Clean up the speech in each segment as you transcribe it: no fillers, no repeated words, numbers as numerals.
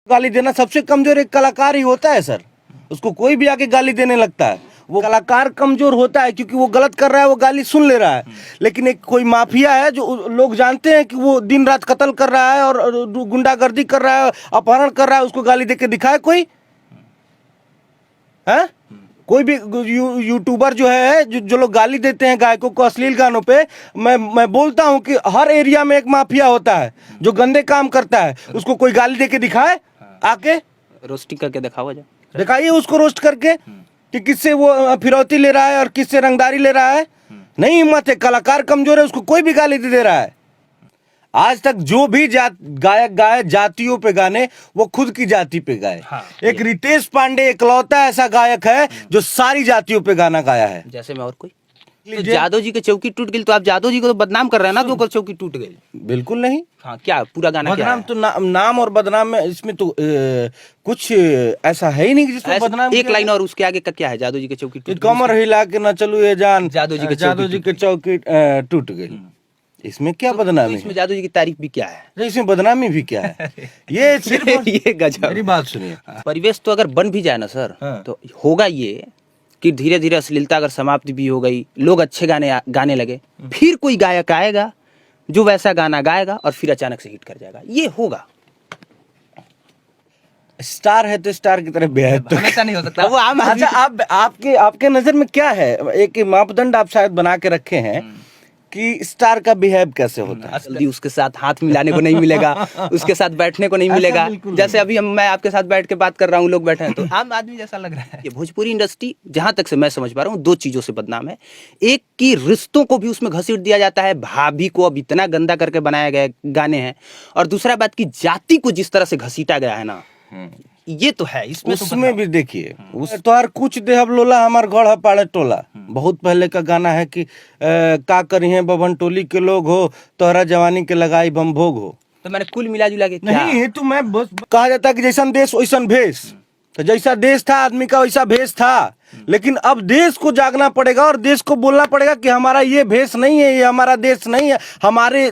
गाली देना सबसे कमजोर एक कलाकार ही होता है सर। उसको कोई भी आके गाली देने लगता है, वो कलाकार कमजोर होता है क्योंकि वो गलत कर रहा है, वो गाली सुन ले रहा है। लेकिन एक कोई माफिया है जो लोग जानते हैं कि वो दिन रात कत्ल कर रहा है और गुंडागर्दी कर रहा है, अपहरण कर रहा है, उसको गाली देके दिखाए कोई है? कोई भी यूट्यूबर जो है, जो लोग गाली देते हैं गायकों को अश्लील गानों पे, मैं बोलता हूं कि हर एरिया में एक माफिया होता है जो गंदे काम करता है। उसको कोई गाली देके दिखाए, आके रोस्टिंग करके दिखाओ जा, दिखाइए उसको रोस्ट करके कि किससे वो फिरौती ले रहा है और किससे रंगदारी ले रहा है। नहीं हिम्मत है, कलाकार कमजोर है, उसको कोई भी गाली दे रहा है। आज तक जो भी गायक गाए जातियों पे गाने, वो खुद की जाति पे गाए। एक रितेश पांडे इकलौता ऐसा गायक है जो सारी जातियों पे गाना गाया है। जैसे में और कोई तो जादव जी की चौकी टूट गई, तो आप जादव जी को तो बदनाम कर रहे हैं ना, क्यों चौकी टूट गई? बिल्कुल नहीं। हाँ, क्या पूरा गाना क्या बदनाम है? तो नाम और बदनाम में इसमें तो कुछ ऐसा है ही नहीं कि जिसमें बदनाम एक लाइन और उसके आगे का क्या है? जादव जी की चौकी टूट कमर हिला के न चलू ये जान, जादव जी की चौकी टूट गई। इसमें क्या बदनामी इसमें जादव जी की तारीफ भी क्या है? इसमें बदनामी भी क्या है? ये सिर्फ ये गजब। मेरी बात सुनिए, परिवेश तो अगर बन भी जाए ना सर, तो होगा ये कि धीरे धीरे अश्लीलता अगर समाप्ति भी हो गई, लोग अच्छे गाने लगे, फिर कोई गायक आएगा जो वैसा गाना गाएगा और फिर अचानक से हिट कर जाएगा। ये होगा। स्टार है तो स्टार की तरह बेहद तो हमेशा नहीं हो सकता वो आम अच्छा, आपके नजर में क्या है, एक मापदंड आप शायद बना के रखे हैं कि स्टार का बिहेव कैसे होता है? जल्दी उसके साथ हाथ मिलाने को नहीं मिलेगा, उसके साथ बैठने को नहीं मिलेगा। जैसे अभी मैं आपके साथ बैठ के बात कर रहा हूँ, लोग बैठे हैं, तो आम आदमी जैसा लग रहा है। ये भोजपुरी इंडस्ट्री जहां तक से मैं समझ पा रहा हूँ, दो चीजों से बदनाम है। एक की रिश्तों को भी उसमें घसीट दिया जाता है, भाभी को अब इतना गंदा करके बनाया गया गाने हैं, और दूसरा बात की जाति को जिस तरह से घसीटा गया है ना, ये तो है। उसमें भी देखिए, उस तोहर कुछ देहब लोला हमार गढ़ पाड़े टोला, बहुत पहले का गाना है कि का करी है बबन टोली के लोग हो, तोहरा जवानी के लगाई बम भोग हो। तो मैंने कुल मिला जुला के नहीं, तो मैं बस कहा जाता है कि जैसा देश वैसन भेष, तो जैसा देश था आदमी का वैसा भेष था। लेकिन अब देश को जागना पड़ेगा और देश को बोलना पड़ेगा कि हमारा ये भेष नहीं है, ये हमारा देश नहीं है, हमारे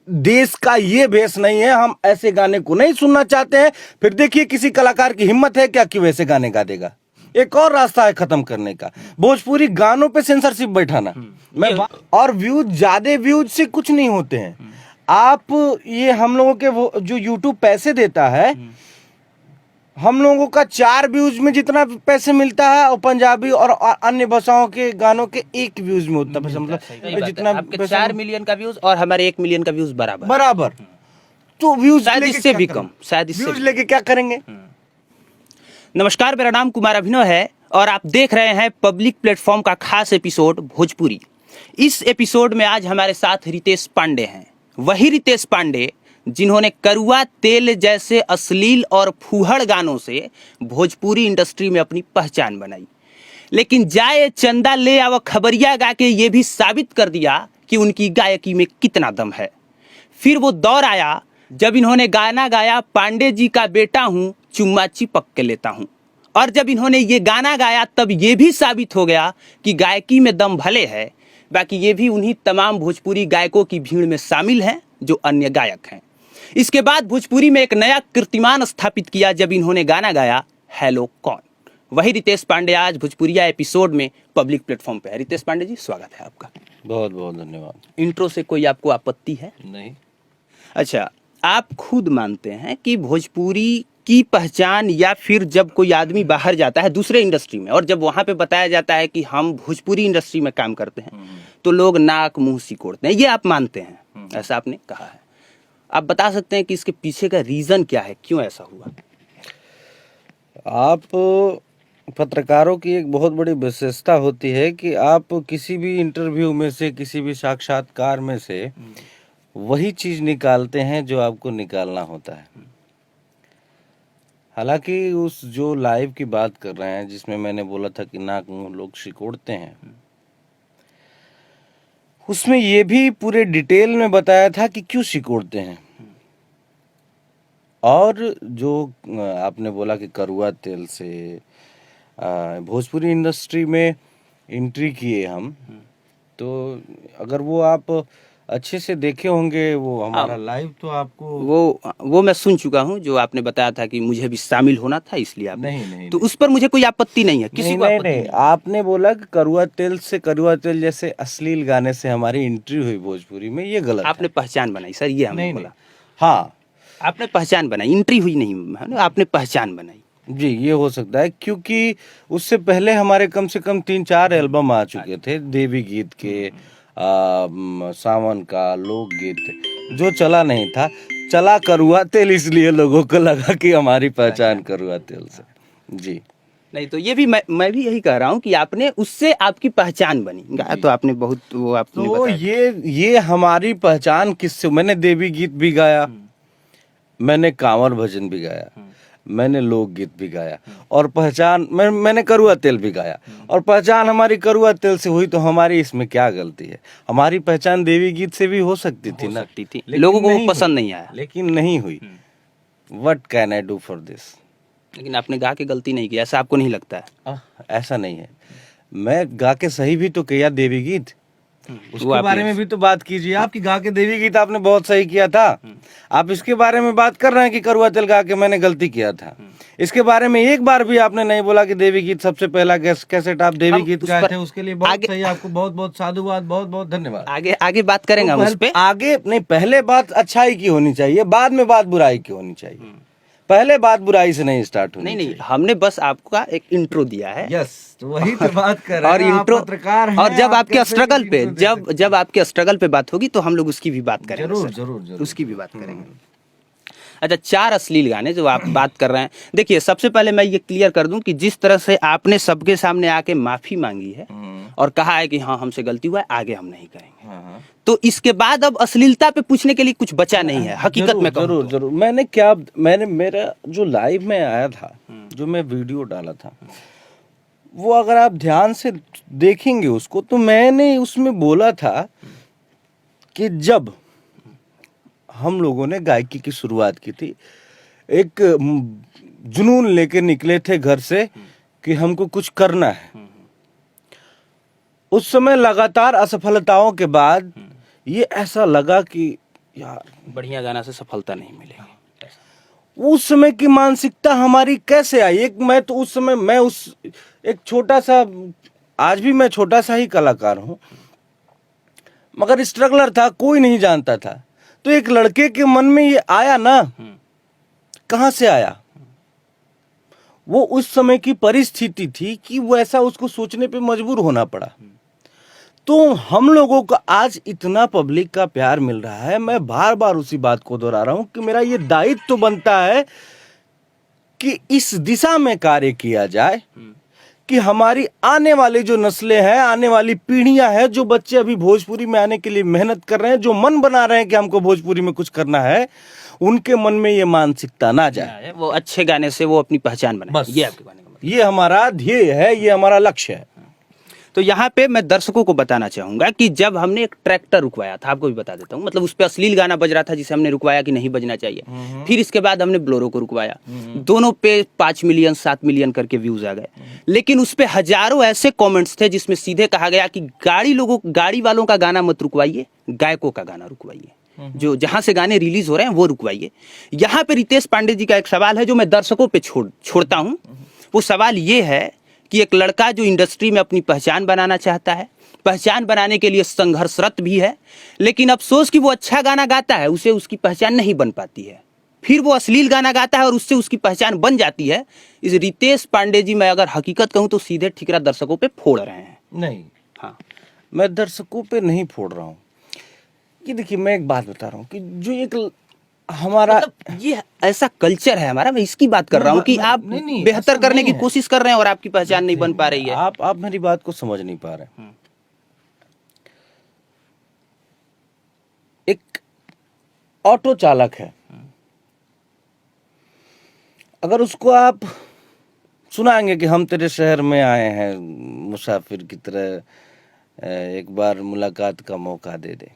देश का ये भेष नहीं है, हम ऐसे गाने को नहीं सुनना चाहते हैं। फिर देखिए किसी कलाकार की हिम्मत है क्या कि वैसे गाने गा देगा? एक और रास्ता है खत्म करने का, भोजपुरी गानों पे सेंसरशिप बैठाना। और व्यूज, ज्यादा व्यूज से कुछ नहीं होते हैं। आप ये हम लोगों के वो जो यूट्यूब पैसे देता है, हम लोगों का 4 व्यूज में जितना पैसे मिलता है, और पंजाबी और अन्य भाषाओं के गानों के 1 व्यूज में उतना पैसा, मतलब जितना आपके 4 मिलियन का व्यूज और हमारे 1 मिलियन का व्यूज बराबर। तो व्यूज शायद इससे भी कम, शायद इससे व्यूज लेके क्या करेंगे? नमस्कार, मेरा नाम कुमार अभिनव है और आप देख रहे हैं पब्लिक प्लेटफॉर्म का खास एपिसोड भोजपुरी। इस एपिसोड में आज हमारे साथ रितेश पांडे हैं, वही रितेश पांडे जिन्होंने करुआ तेल जैसे अश्लील और फूहड़ गानों से भोजपुरी इंडस्ट्री में अपनी पहचान बनाई। लेकिन जाए चंदा ले आव खबरिया गा के ये भी साबित कर दिया कि उनकी गायकी में कितना दम है। फिर वो दौर आया जब इन्होंने गाना गाया, पांडे जी का बेटा हूँ चुम्मा चिपक के लेता हूँ, और जब इन्होंने ये गाना गाया तब ये भी साबित हो गया कि गायकी में दम भले है, बाकी ये भी उन्हीं तमाम भोजपुरी गायकों की भीड़ में शामिल हैं जो अन्य गायक हैं। इसके बाद भोजपुरी में एक नया कीर्तिमान स्थापित किया जब इन्होंने गाना गाया हेलो कौन। वही रितेश पांडे आज भोजपुरिया एपिसोड में पब्लिक प्लेटफॉर्म पे है। रितेश पांडे जी, स्वागत है आपका। बहुत बहुत धन्यवाद। इंट्रो से कोई आपको आपत्ति है? नहीं। अच्छा, आप खुद मानते हैं कि भोजपुरी की पहचान, या फिर जब कोई आदमी बाहर जाता है दूसरे इंडस्ट्री में और जब वहां पे बताया जाता है कि हम भोजपुरी इंडस्ट्री में काम करते हैं, तो लोग नाक मुंह सिकोड़ते हैं, ये आप मानते हैं? ऐसा आपने कहा है। आप बता सकते हैं कि इसके पीछे का रीजन क्या है, क्यों ऐसा हुआ? आप पत्रकारों की एक बहुत बड़ी विशेषता होती है कि आप किसी भी इंटरव्यू में से, किसी भी साक्षात्कार में से वही चीज निकालते हैं जो आपको निकालना होता है। हालांकि उस जो लाइव की बात कर रहे हैं जिसमें मैंने बोला था कि नाक मुंह लोग सिकोड़ते हैं, उसमें ये भी पूरे डिटेल में बताया था कि क्यों सिकोड़ते हैं। और जो आपने बोला कि करुआ तेल से भोजपुरी इंडस्ट्री में एंट्री किए हम, तो अगर वो आप अच्छे से देखे होंगे वो हमारा लाइव, तो आपको वो मैं सुन चुका हूँ, जो आपने बताया था कि मुझे भी शामिल होना था, इसलिए आप नहीं तो उस पर मुझे कोई आपत्ति नहीं है, किसी नहीं को नहीं आपत्ति नहीं, नहीं। आपने बोला कि करुआ तेल जैसे अश्लील गाने से हमारी एंट्री हुई भोजपुरी में, ये गलत आपने पहचान बनाई सर, ये हमने नहीं बोला। हाँ आपने पहचान बनाई, एंट्री हुई नहीं है ना, आपने पहचान बनाई। जी, ये हो सकता है, क्योंकि उससे पहले हमारे कम से कम 3-4 एल्बम आ चुके थे देवी गीत के, सावन का लोकगीत, जो चला नहीं था। चला करुआ तेल, इसलिए लोगों को लगा कि हमारी पहचान करुआ तेल से। जी नहीं तो ये भी मैं भी यही कह रहा हूँ कि आपने उससे आपकी पहचान बनी, गाया तो आपने बहुत, वो आपने तो बताया। ये हमारी पहचान किससे, मैंने देवी गीत भी गाया, मैंने कांवर भजन भी गाया, मैंने लोकगीत भी गाया, और पहचान मैंने करुआ तेल भी गाया, और पहचान हमारी करुआ तेल से हुई, तो हमारी इसमें क्या गलती है? हमारी पहचान देवी गीत से भी हो सकती थी ना, सकती थी, लेकिन लोगों को वो नहीं पसंद हुई, नहीं आया। लेकिन नहीं हुई। What can I do for this? लेकिन आपने गा के गलती नहीं की, ऐसा आपको नहीं लगता है? ऐसा नहीं है, मैं गा के सही भी तो किया देवी गीत, वो उसके आपने- बारे में भी तो बात कीजिए। आपकी गा के देवी गीत आपने बहुत सही किया था, आप इसके बारे में बात कर रहे हैं कि करुआ तेल गा के मैंने गलती किया था। इसके बारे में एक बार भी आपने नहीं बोला कि देवी गीत सबसे पहला कैसेट आप देवी हम गीत उस गाए पर थे, उसके लिए बहुत आगे- सही, आपको बहुत बहुत साधुवाद, बहुत बहुत धन्यवाद। आगे आगे बात करेंगे हम उस पे। आगे नहीं, पहले बात अच्छाई की होनी चाहिए, बाद में बात बुराई की होनी चाहिए, पहले बात बुराई से नहीं स्टार्ट होनी नहीं, हमने बस आपका एक इंट्रो दिया है। यस, तो वही तो बात कर रहे और हैं, आप इंट्रो पत्रकार हैं, और जब आप आपके कैसे स्ट्रगल पे, इंट्रो दे सकते जब आपके स्ट्रगल पे बात होगी तो हम लोग उसकी भी बात करेंगे जरूर सर। जरूर जरूर उसकी भी बात करेंगे। अच्छा, 4 अश्लील गाने जो आप बात कर रहे हैं, देखिए सबसे पहले मैं ये क्लियर कर दूं कि जिस तरह से आपने सबके सामने आके माफी मांगी है और कहा है कि हाँ हमसे गलती हुआ है, आगे हम नहीं करेंगे, हाँ। तो इसके बाद अब अश्लीलता पे पूछने के लिए कुछ बचा नहीं है, हकीकत में कहूं जरूर तो। जरूर, मैंने मेरा जो लाइव में आया था, जो मैं वीडियो डाला था, वो अगर आप ध्यान से देखेंगे उसको, तो मैंने उसमें बोला था कि जब हम लोगों ने गायकी की शुरुआत की थी, एक जुनून लेके निकले थे घर से कि हमको कुछ करना है, उस समय लगातार असफलताओं के बाद ये ऐसा लगा कि यार बढ़िया गाना से सफलता नहीं मिलेगी। उस समय की मानसिकता हमारी कैसे आई? मैं तो उस समय एक छोटा सा, आज भी मैं छोटा सा ही कलाकार हूं, मगर स्ट्रगलर था, कोई नहीं जानता था, तो एक लड़के के मन में ये आया ना, कहां से आया? वो उस समय की परिस्थिति थी कि वो ऐसा, उसको सोचने पे मजबूर होना पड़ा। तो हम लोगों को आज इतना पब्लिक का प्यार मिल रहा है, मैं बार बार उसी बात को दोहरा रहा हूं कि मेरा ये दायित्व तो बनता है कि इस दिशा में कार्य किया जाए कि हमारी आने वाली जो नस्लें हैं, आने वाली पीढ़ियां हैं, जो बच्चे अभी भोजपुरी में आने के लिए मेहनत कर रहे हैं, जो मन बना रहे हैं कि हमको भोजपुरी में कुछ करना है, उनके मन में ये मानसिकता ना जाए, वो अच्छे गाने से वो अपनी पहचान बनाए, बस ये आपके गाने का मतलब। ये हमारा ध्येय है, ये हमारा लक्ष्य है। तो यहाँ पे मैं दर्शकों को बताना चाहूंगा कि जब हमने एक ट्रैक्टर रुकवाया था, आपको भी बता देता हूँ, मतलब उस पे अश्लील गाना बज रहा था जिसे हमने रुकवाया कि नहीं बजना चाहिए, फिर इसके बाद हमने ब्लोरो को रुकवाया, दोनों पे 5 मिलियन 7 मिलियन करके व्यूज आ गए, लेकिन उस पे हजारों ऐसे कमेंट्स थे जिसमें सीधे कहा गया कि गाड़ी वालों का गाना मत रुकवाइए, गायकों का गाना रुकवाइए, जो जहां से गाने रिलीज हो रहे हैं वो रुकवाइए। यहाँ पे रितेश पांडे जी का एक सवाल है जो मैं दर्शकों पे छोड़ता हूँ। वो सवाल ये है कि एक लड़का जो इंडस्ट्री में अपनी पहचान बनाना चाहता है, पहचान बनाने के लिए संघर्षरत भी है, लेकिन अफसोस कि वो अच्छा गाना गाता है, उसे उसकी पहचान नहीं बन पाती है, फिर वो अश्लील गाना गाता है और उससे उसकी पहचान बन जाती है। इस रितेश पांडे जी, मैं अगर हकीकत कहूं तो सीधे ठिकरा दर्शकों पे फोड़ रहे हैं। नहीं, हाँ, मैं दर्शकों पे नहीं फोड़ रहा हूँ। कि देखिए, मैं एक बात बता रहा हूँ कि जो एक हमारा मतलब ये ऐसा कल्चर है हमारा, मैं इसकी बात कर रहा हूँ कि आप नहीं, बेहतर ऐसा करने नहीं की है। कोशिश कर रहे हैं और आपकी पहचान नहीं बन पा रही है। आप मेरी बात को समझ नहीं पा रहे। एक ऑटो चालक है, अगर उसको आप सुनाएंगे कि हम तेरे शहर में आए हैं मुसाफिर की तरह, एक बार मुलाकात का मौका दे दे,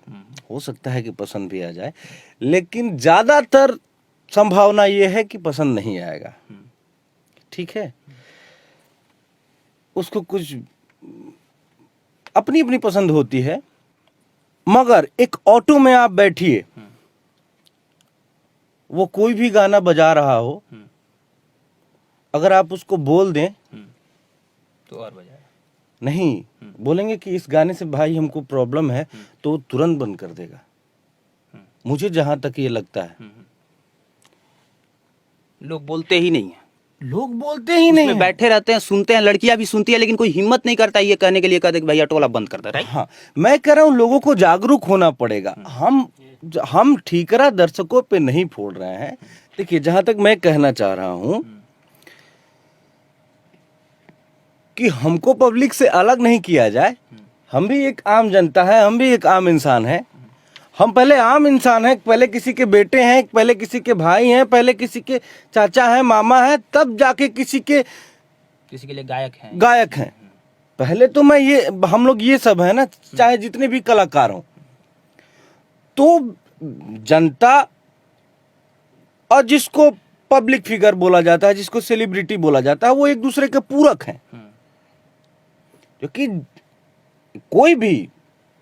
हो सकता है कि पसंद भी आ जाए, लेकिन ज्यादातर संभावना ये है कि पसंद नहीं आएगा। ठीक है, उसको कुछ अपनी अपनी पसंद होती है, मगर एक ऑटो में आप बैठिए, वो कोई भी गाना बजा रहा हो, अगर आप उसको बोल दें तो और बजाए नहीं, बोलेंगे कि इस गाने से भाई हमको प्रॉब्लम है, तो वो तुरंत बंद कर देगा। मुझे जहां तक ये लगता है, लोग बोलते ही नहीं है, लोग बोलते ही नहीं में हैं। बैठे रहते हैं, सुनते हैं, लड़कियां भी सुनती है, लेकिन कोई हिम्मत नहीं करता ये कहने के लिए, कहते कि भाई ऑटो वाला बंद कर दे। राइट। हाँ, मैं कह रहा हूँ लोगों को जागरूक होना पड़ेगा। हम ठीकरा दर्शकों पे नहीं फोड़ रहे हैं। देखिए, जहां तक मैं कहना चाह रहा हूं कि हमको पब्लिक से अलग नहीं किया जाए। हम भी एक आम जनता है, हम भी एक आम इंसान है। हम पहले आम इंसान हैं, पहले किसी के बेटे हैं, पहले किसी के भाई हैं, पहले किसी के चाचा हैं, मामा हैं, तब जाके किसी के लिए गायक हैं। पहले तो हम लोग ये सब है ना, चाहे जितने भी कलाकार हों। तो जनता और जिसको पब्लिक फिगर बोला जाता है, जिसको सेलिब्रिटी बोला जाता है, वो एक दूसरे के पूरक हैं। क्योंकि कोई भी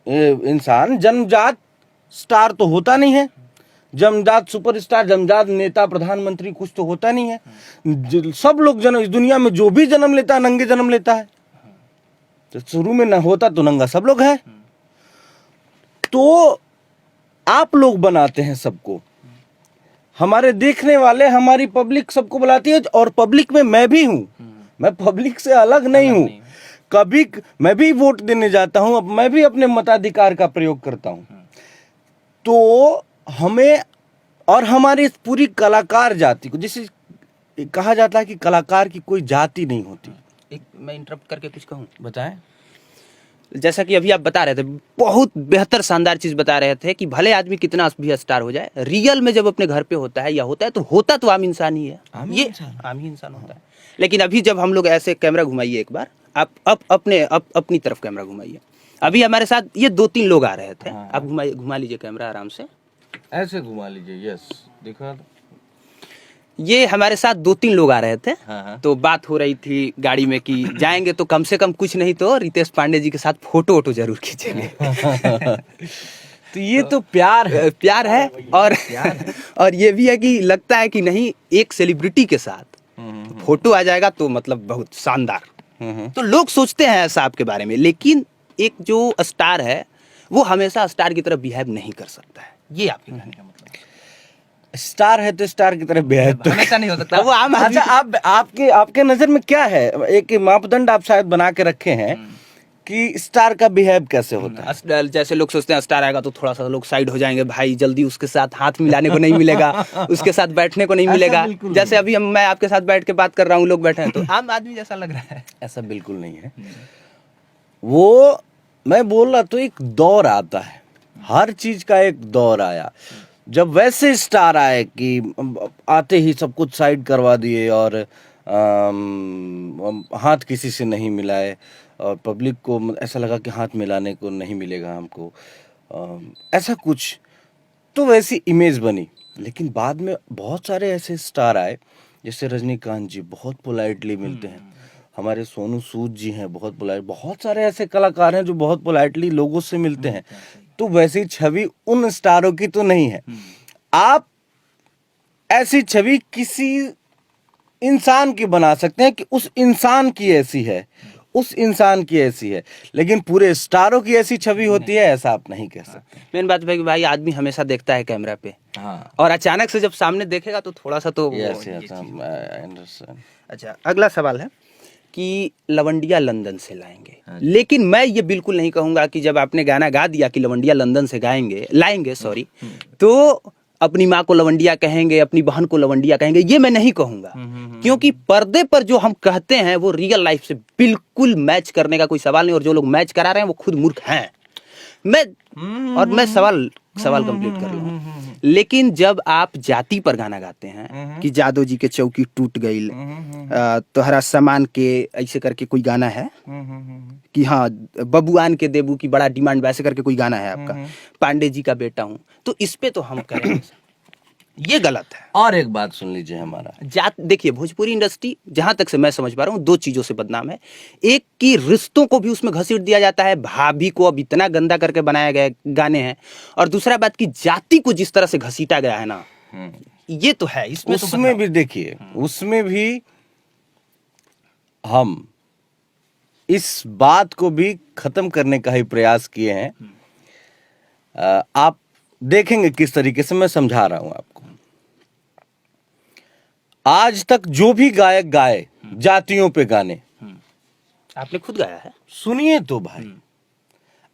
इंसान जन्मजात स्टार तो होता नहीं है, जन्मजात सुपरस्टार, जन्मजात नेता, प्रधानमंत्री कुछ तो होता नहीं है। सब लोग इस दुनिया में जो भी जन्म लेता है, नंगे जन्म लेता है। तो शुरू में न होता तो नंगा सब लोग हैं। तो आप लोग बनाते हैं सबको, हमारे देखने वाले, हमारी पब्लिक सबको बुलाती है, और पब्लिक में मैं भी हूं। मैं पब्लिक से अलग नहीं हूं। कभी मैं भी वोट देने जाता हूं, अब मैं भी अपने मताधिकार का प्रयोग करता हूं। तो हमें और हमारी इस पूरी कलाकार जाति को, जैसे कहा जाता है कि कलाकार की कोई जाति नहीं होती। एक मैं इंटरप्ट करके कुछ कहूँ? बताएं। जैसा कि अभी आप बता रहे थे, बहुत बेहतर शानदार चीज बता रहे थे कि भले आदमी कितना भी स्टार हो जाए, रियल में जब अपने घर पे होता है या होता है तो आम इंसान ही है। आम ही इंसान होता है। लेकिन अभी जब हम लोग ऐसे कैमरा घुमाइए एक बार, आप अपनी तरफ कैमरा घुमाइए। अभी हमारे साथ ये 2-3 लोग आ रहे थे। आप घुमा लीजिए कैमरा आराम से, ऐसे घुमा लीजिए। यस, देखो, ये हमारे साथ 2-3 लोग आ रहे थे। हाँ। तो बात हो रही थी गाड़ी में कि जाएंगे तो कम से कम कुछ नहीं तो रितेश पांडे जी के साथ फोटो जरूर खींचेंगे। तो ये तो प्यार है और ये भी है कि लगता है कि नहीं, एक सेलिब्रिटी के साथ फोटो आ जाएगा तो मतलब बहुत शानदार। तो लोग सोचते हैं ऐसा आपके बारे में, लेकिन एक जो स्टार है वो हमेशा स्टार की तरह बिहेव नहीं कर सकता है। ये आपके कहने का मतलब? स्टार है तो स्टार की तरह बिहेव तो हमेशा नहीं हो सकता। वो आम अच्छा, आपके नजर में क्या है, एक मापदंड आप शायद बना के रखे हैं कि स्टार का बिहेव कैसे होता है? जैसे लोग सोचते हैं स्टार आएगा तो थोड़ा सा लोग साइड हो जाएंगे, भाई जल्दी उसके साथ हाथ मिलाने को नहीं मिलेगा, उसके साथ बैठने को नहीं मिलेगा। जैसे अभी मैं आपके साथ बैठ के बात कर रहा हूँ, लोग बैठे हैं तो आम आदमी जैसा लग रहा है। ऐसा बिल्कुल नहीं है। वो मैं बोल रहा तो एक दौर आता है, हर चीज का एक दौर आया। जब वैसे स्टार आए कि आते ही सब कुछ साइड करवा दिए और हाथ किसी से नहीं मिलाए, और पब्लिक को ऐसा लगा कि हाथ मिलाने को नहीं मिलेगा हमको, ऐसा कुछ, तो वैसी इमेज बनी। लेकिन बाद में बहुत सारे ऐसे स्टार आए, जैसे रजनीकांत जी बहुत पोलाइटली मिलते हैं, हमारे सोनू सूद जी हैं बहुत पोलाइट, बहुत सारे ऐसे कलाकार हैं जो बहुत पोलाइटली लोगों से मिलते हैं। तो वैसी छवि उन स्टारों की तो नहीं है। आप ऐसी छवि किसी इंसान की बना सकते हैं कि उस इंसान की ऐसी है, उस इंसान की ऐसी है, लेकिन पूरे स्टारों की ऐसी छवि होती है, ऐसा आप नहीं कह सकते। मेन बात है कि भाई आदमी हमेशा देखता है कैमरा पे, हाँ, और अचानक से जब सामने देखेगा तो थोड़ा सा तो अच्छा, अगला सवाल है कि लवंडिया लंदन से लाएंगे, लेकिन मैं ये बिल्कुल नहीं कहूंगा कि जब आपने गाना गा दिया कि लवंडिया लंदन से लाएंगे तो अपनी माँ को लवंडिया कहेंगे, अपनी बहन को लवंडिया कहेंगे, ये मैं नहीं कहूंगा। क्योंकि पर्दे पर जो हम कहते हैं वो रियल लाइफ से बिल्कुल मैच करने का कोई सवाल नहीं, और जो लोग मैच करा रहे हैं वो खुद मूर्ख हैं। मैं सवाल कंप्लीट कर लूँ। लेकिन जब आप जाति पर गाना गाते हैं कि जादव जी के चौकी टूट गई, तोहरा सामान के ऐसे करके कोई गाना है कि हाँ बबुआन के देबू की बड़ा डिमांड, वैसे करके कोई गाना है आपका, पांडे जी का बेटा हूँ, तो इस पे तो हम करेंगे। ये गलत है। और एक बात सुन लीजिए, हमारा जात देखिए, भोजपुरी इंडस्ट्री जहां तक से मैं समझ पा रहा हूँ दो चीजों से बदनाम है। एक की रिश्तों को भी उसमें घसीट दिया जाता है, भाभी को अब इतना गंदा करके बनाया गया गाने हैं, और दूसरा बात की जाति को जिस तरह से घसीटा गया है ना, ये तो है। इसमें तो उसमें भी देखिए, उसमें भी हम इस बात को भी खत्म करने का ही प्रयास किए हैं। आप देखेंगे किस तरीके से मैं समझा रहा हूं आपको। आज तक जो भी गायक गाए जातियों पे गाने, आपने खुद गाया है। सुनिए तो भाई,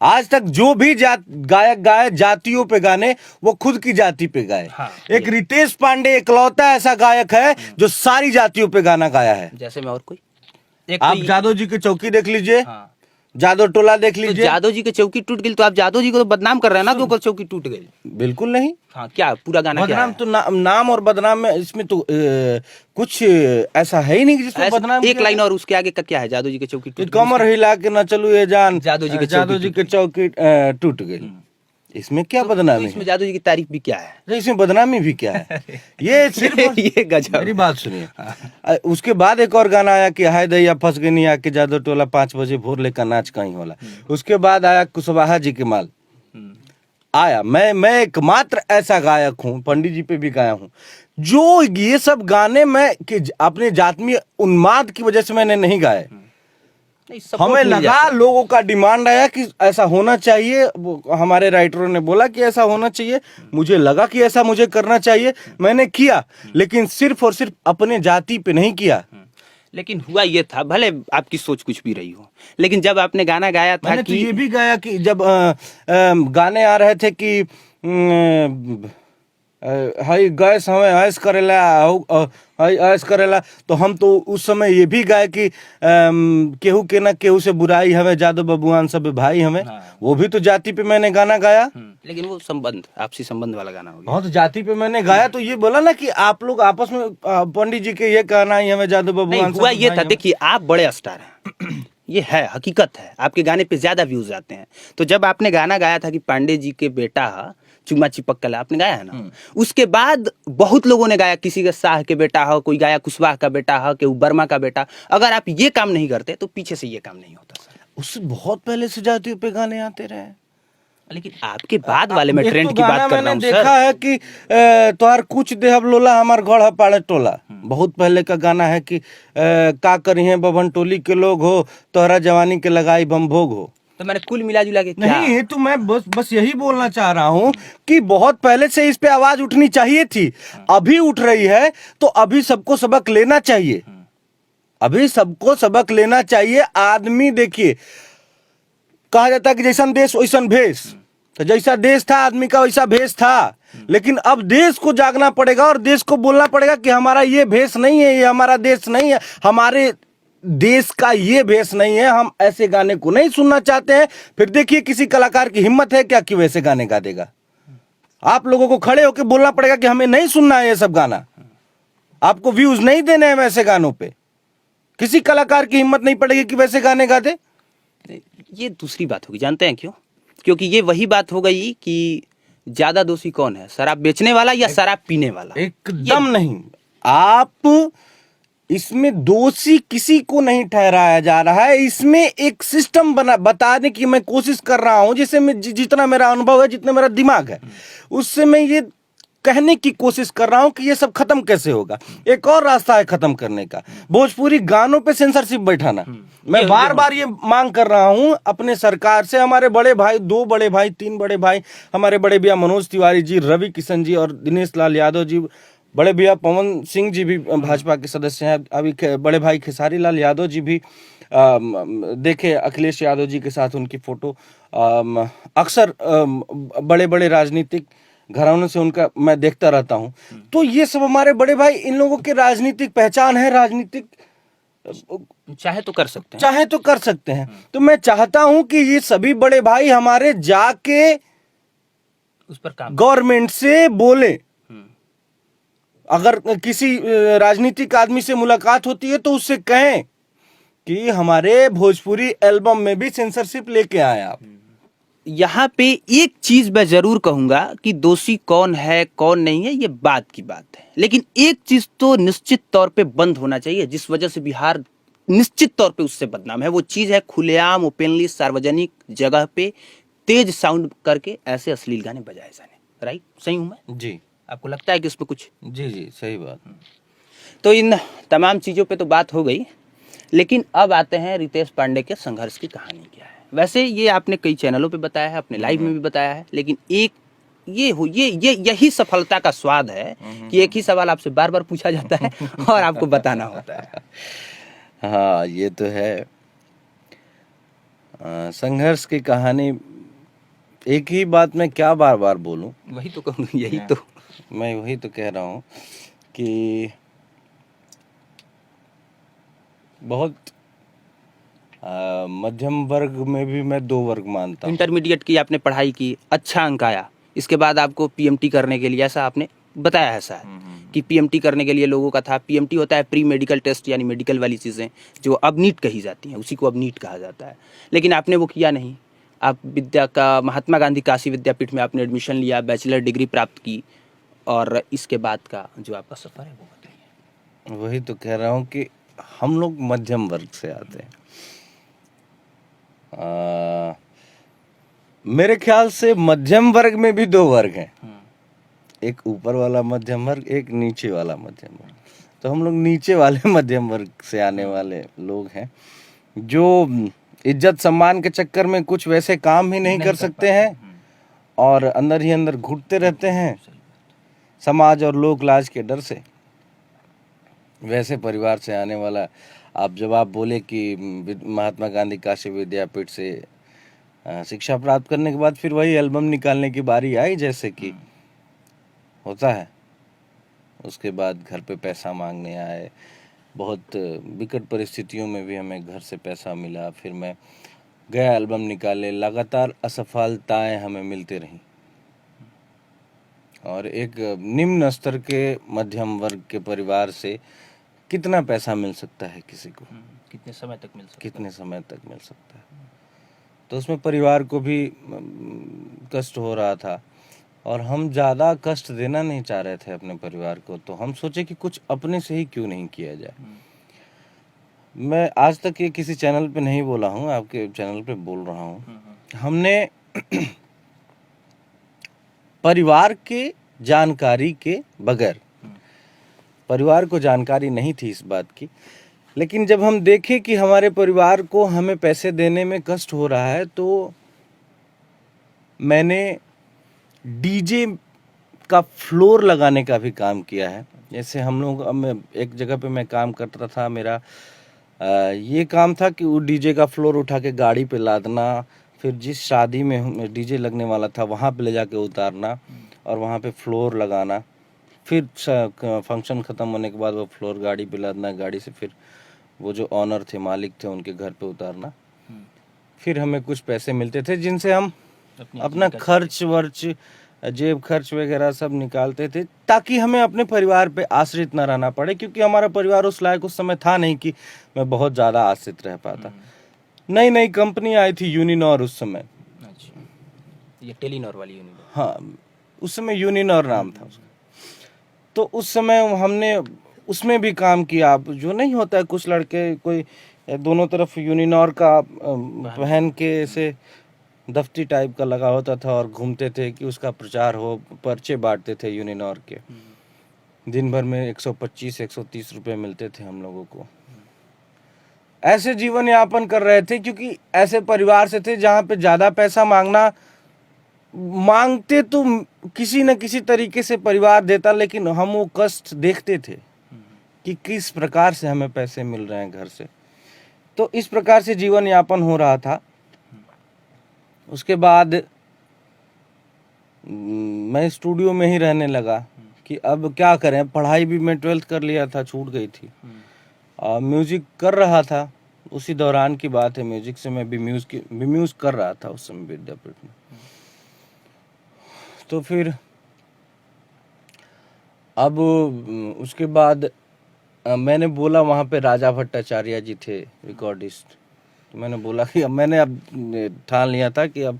आज तक जो भी गायक गाए जातियों पे गाने, वो खुद की जाति पे गाए। हाँ, एक रितेश पांडे इकलौता ऐसा गायक है जो सारी जातियों पे गाना गाया है। जैसे मैं और कोई आप जादव जी की चौकी देख लीजिए, हाँ। जादव टोला देख तो लीजिए। जादव जी की चौकी टूट गई तो आप जादव जी को तो बदनाम कर रहे हैं ना, कि ऊपर चौकी टूट गई। बिल्कुल नहीं। हाँ, क्या पूरा गाना क्या बदनाम है? तो नाम और बदनाम में इसमें तो कुछ ऐसा है ही नहीं कि जिसमें बदनाम एक किया लाइन जाए। और उसके आगे का क्या है? जादव जी की चौकी कि टूट गई। कमर हिला के न चलू ये जान, जादव जी की चौकी टूट गई। इसमें क्या बदनामी इसमें जादव जी की तारीफ भी क्या है? है? इसमें बदनामी भी क्या है? ये सिर्फ ये गजब। मेरी बात सुनिए। उसके बाद एक और गाना आया कि हाय दैया फंस गई नहीं आके जादव टोला 5 बजे भोर लेकर नाच कहीं होला। उसके बाद आया कुशवाहा जी के माल आया। मैं एकमात्र ऐसा गायक हूँ, पंडित जी पे भी गाया हूँ, जो ये सब गाने मैं कि अपने जातीय उन्माद की वजह से मैंने नहीं गाए। नहीं, support हमें मिल लगा, जाता है। लोगों का डिमांड आया कि ऐसा होना चाहिए, हमारे राइटरों ने बोला कि ऐसा होना चाहिए, मुझे लगा कि ऐसा मुझे करना चाहिए, मैंने किया। लेकिन सिर्फ और सिर्फ अपने जाति पे नहीं किया। लेकिन हुआ ये था, भले आपकी सोच कुछ भी रही हो, लेकिन जब आपने गाना गाया था मैंने तो कि ये भी गाया कि जब गाने आ रहे थे कि हाई गैस हमें ऐस करेला, हाई ऐस करेला, तो हम तो उस समय ये भी गाए कि केहू के ना केहू से बुराई हमें, जादू बबुआन सब भाई हमें। वो भी तो जाति पे मैंने गाना गाया। लेकिन वो संबंध, आपसी संबंध वाला गाना हो गया। हाँ, तो जाति पे मैंने गाया, तो ये बोला ना कि आप लोग आपस में पंडित जी के ये कहना ही हमें जादू नहीं, बबुआन हुआ सब ये भाई था, हमें। देखिए आप बड़े स्टार हैं, ये है हकीकत है, आपके गाने पे ज्यादा व्यूज आते हैं। तो जब आपने गाना गाया था कि पांडे जी के बेटा चुम्मा चिपक कला, आपने गाया है ना, उसके बाद बहुत लोगों ने गाया, किसी का शाह के बेटा हो, कोई गाया कुशवाहा का बेटा हो, कोई वर्मा का बेटा। अगर आप ये काम नहीं करते तो पीछे से ये काम नहीं होता सर। उससे बहुत पहले से जातियों पे गाने आते रहे। लेकिन आपके बाद वाले में एक ट्रेंड तो की गाना बात कर रहा मैंने हूँ देखा सर। है कि तोहार कुछ देहब लोला हमार गढ़ पाड़े टोला, बहुत पहले का गाना है कि का करी है बभन टोली के लोग हो, तोहरा जवानी के लगाई बम भोग हो। तो मैंने कुल मिला जुला के क्या? नहीं, तो मैं बस यही बोलना चाह रहा हूँ कि बहुत पहले से इस पे आवाज उठनी चाहिए थी, अभी उठ रही है, तो अभी सबको सबक लेना चाहिए। अभी सबको सबक लेना चाहिए। आदमी देखिए, कहा जाता है कि जैसा देश वैसा भेष, तो जैसा देश था आदमी का वैसा भेष था। लेकिन अब देश को जागना पड़ेगा और देश को बोलना पड़ेगा कि हमारा ये भेष नहीं है, ये हमारा देश नहीं है, हमारे देश का ये भेष नहीं है, हम ऐसे गाने को नहीं सुनना चाहते हैं। फिर देखिए किसी कलाकार की हिम्मत है क्या कि वैसे गाने गा देगा? आप लोगों को खड़े होकर बोलना पड़ेगा कि हमें नहीं सुनना है ये सब गाना, आपको व्यूज नहीं देने हैं वैसे गानों पे। किसी कलाकार की हिम्मत नहीं पड़ेगी कि वैसे गाने गा दे। ये दूसरी बात होगी, जानते हैं क्यों? क्योंकि ये वही बात हो गई कि ज्यादा दोषी कौन है, शराब बेचने वाला या शराब पीने वाला? एकदम नहीं। आप इसमें दोषी किसी को नहीं ठहराया जा रहा है। इसमें एक सिस्टम बताने की मैं कोशिश कर रहा हूं, जिससे मैं जितना मेरा अनुभव है, जितना मेरा दिमाग है, उससे मैं ये कहने की कोशिश कर रहा हूं कि ये सब खत्म कैसे होगा। एक और रास्ता है खत्म करने का, भोजपुरी गानों पे सेंसरशिप बैठाना। मैं बार बार ये मांग कर रहा हूं अपने सरकार से। हमारे बड़े भाई, 2 बड़े भाई, 3 बड़े भाई, हमारे बड़े भैया मनोज तिवारी जी, रवि किशन जी और दिनेश लाल यादव जी, बड़े भैया पवन सिंह जी भी भाजपा के सदस्य हैं, अभी बड़े भाई खेसारी लाल यादव जी भी देखे अखिलेश यादव जी के साथ उनकी फोटो। अक्सर बड़े बड़े राजनीतिक घरानों से उनका मैं देखता रहता हूं। तो ये सब हमारे बड़े भाई, इन लोगों की राजनीतिक पहचान है, राजनीतिक चाहे तो कर सकते हैं, चाहे तो कर सकते हैं। तो मैं चाहता हूं कि ये सभी बड़े भाई हमारे जाके उस पर काम गवर्नमेंट से बोले। अगर किसी राजनीतिक आदमी से मुलाकात होती है तो उससे कहें कि हमारे भोजपुरी एल्बम में भी सेंसरशिप लेके आए आप। यहाँ पे एक चीज मैं जरूर कहूंगा कि दोषी कौन है कौन नहीं है ये बात की बात है, लेकिन एक चीज तो निश्चित तौर पे बंद होना चाहिए जिस वजह से बिहार निश्चित तौर पे उससे बदनाम है। वो चीज है खुलेआम ओपनली सार्वजनिक जगह पे तेज साउंड करके ऐसे अश्लील गाने बजाए जाने। राइट, सही हूं मैं? जी आपको लगता है कि उसमें कुछ? जी जी सही बात। तो इन तमाम चीज़ों पे तो बात हो गई, लेकिन अब आते हैं रितेश पांडे के संघर्ष की कहानी क्या है। वैसे ये आपने कई चैनलों पे बताया है, अपने लाइव में भी बताया है, लेकिन एक ये यही सफलता का स्वाद है कि एक ही सवाल आपसे बार बार पूछा जाता है और आपको बताना होता है। हाँ ये तो है। संघर्ष की कहानी, एक ही बात मैं क्या बार बार बोलूं। वही तो कहूँ, यही तो मैं वही तो कह रहा हूँ कि बहुत मध्यम वर्ग में भी मैं दो वर्ग मानता हूँ। इंटरमीडिएट की आपने पढ़ाई की, अच्छा अंक आया, इसके बाद आपको पीएमटी करने के लिए, ऐसा आपने बताया है शायद कि पीएमटी करने के लिए लोगों का था। पीएमटी होता है प्री मेडिकल टेस्ट, यानी मेडिकल वाली चीज़ें जो अब नीट कही जाती हैं, उसी को अब नीट कहा जाता है। लेकिन आपने वो किया नहीं। आप विद्या का महात्मा गांधी काशी विद्यापीठ में आपने एडमिशन लिया, बैचलर डिग्री प्राप्त की, और इसके बाद का जो आपका सफ़र है वो बताइए। वही तो कह रहा हूँ कि हम लोग मध्यम वर्ग से आते हैं। मेरे ख्याल से मध्यम वर्ग में भी दो वर्ग हैं, एक ऊपर वाला मध्यम वर्ग, एक नीचे वाला मध्यम वर्ग। तो हम लोग नीचे वाले मध्यम वर्ग से आने वाले लोग हैं जो इज्जत सम्मान के चक्कर में कुछ वैसे काम ही नहीं कर सकते हैं और अंदर ही अंदर घुटते रहते हैं समाज और लोक लाज के डर से। वैसे परिवार से आने वाला, आप जब आप बोले कि महात्मा गांधी काशी विद्यापीठ से शिक्षा प्राप्त करने के बाद फिर वही एल्बम निकालने की बारी आई, जैसे कि होता है। उसके बाद घर पे पैसा मांगने आए, बहुत विकट परिस्थितियों में भी हमें घर से पैसा मिला, फिर मैं गया एल्बम निकाले, लगातार असफलताएं हमें मिलती रहीं। और एक निम्न स्तर के मध्यम वर्ग के परिवार से कितना पैसा मिल सकता है किसी को, कितने समय तक मिल सकता है? कितने समय तक मिल सकता है। तो उसमें परिवार को भी कष्ट हो रहा था और हम ज़्यादा कष्ट देना नहीं चाह रहे थे अपने परिवार को, तो हम सोचे कि कुछ अपने से ही क्यों नहीं किया जाए। मैं आज तक ये किसी चैनल पे नहीं बोला हूँ, आपके चैनल पे बोल रहा हूँ। हमने परिवार के जानकारी के बगैर, परिवार को जानकारी नहीं थी इस बात की, लेकिन जब हम देखे कि हमारे परिवार को हमें पैसे देने में कष्ट हो रहा है, तो मैंने डीजे का फ्लोर लगाने का भी काम किया है। जैसे हम लोग, अब एक जगह पे मैं काम करता था, मेरा ये काम था कि वो डीजे का फ्लोर उठा के गाड़ी पे लादना, फिर जिस शादी में डीजे लगने वाला था वहाँ पे ले जाके उतारना और वहाँ पे फ्लोर लगाना, फिर फंक्शन ख़त्म होने के बाद वो फ्लोर गाड़ी पे लादना, गाड़ी से फिर वो जो ऑनर थे, मालिक थे, उनके घर पे उतारना। फिर हमें कुछ पैसे मिलते थे जिनसे हम अपना खर्च वर्च, जेब खर्च वगैरह सब निकालते थे, ताकि हमें अपने परिवार पे आश्रित ना रहना पड़े, क्योंकि हमारा परिवार उस लायक उस समय था नहीं कि मैं बहुत ज़्यादा आश्रित रह पाता। नई नई कंपनी आई थी यूनिनॉर उस समय। अच्छा, ये टेलीनॉर वाली यूनिनॉर? हाँ, उस समय यूनिनॉर नाम था उसका। तो उस समय हमने उसमें भी काम किया। जो नहीं होता है, कुछ लड़के कोई दोनों तरफ यूनिनॉर का पहन के ऐसे दफ्ती टाइप का लगा होता था और घूमते थे कि उसका प्रचार हो, पर्चे बांटते थे यूनिनॉर के। दिन भर में 125-130 रुपए मिलते थे हम लोगों को। ऐसे जीवन यापन कर रहे थे, क्योंकि ऐसे परिवार से थे जहाँ पे ज़्यादा पैसा मांगते तो किसी न किसी तरीके से परिवार देता, लेकिन हम वो कष्ट देखते थे कि किस प्रकार से हमें पैसे मिल रहे हैं घर से। तो इस प्रकार से जीवन यापन हो रहा था। उसके बाद मैं स्टूडियो में ही रहने लगा कि अब क्या करें। पढ़ाई भी मैं 12th कर लिया था, छूट गई थी। म्यूज़िक कर रहा था, उसी दौरान की बात है। म्यूज़िक से मैं म्यूज़ कर रहा था उस समय विद्यापीठ में। तो फिर अब उसके बाद मैंने बोला, वहाँ पे राजा भट्टाचार्य जी थे रिकॉर्डिस्ट, तो मैंने बोला कि अब मैंने ठान लिया था कि अब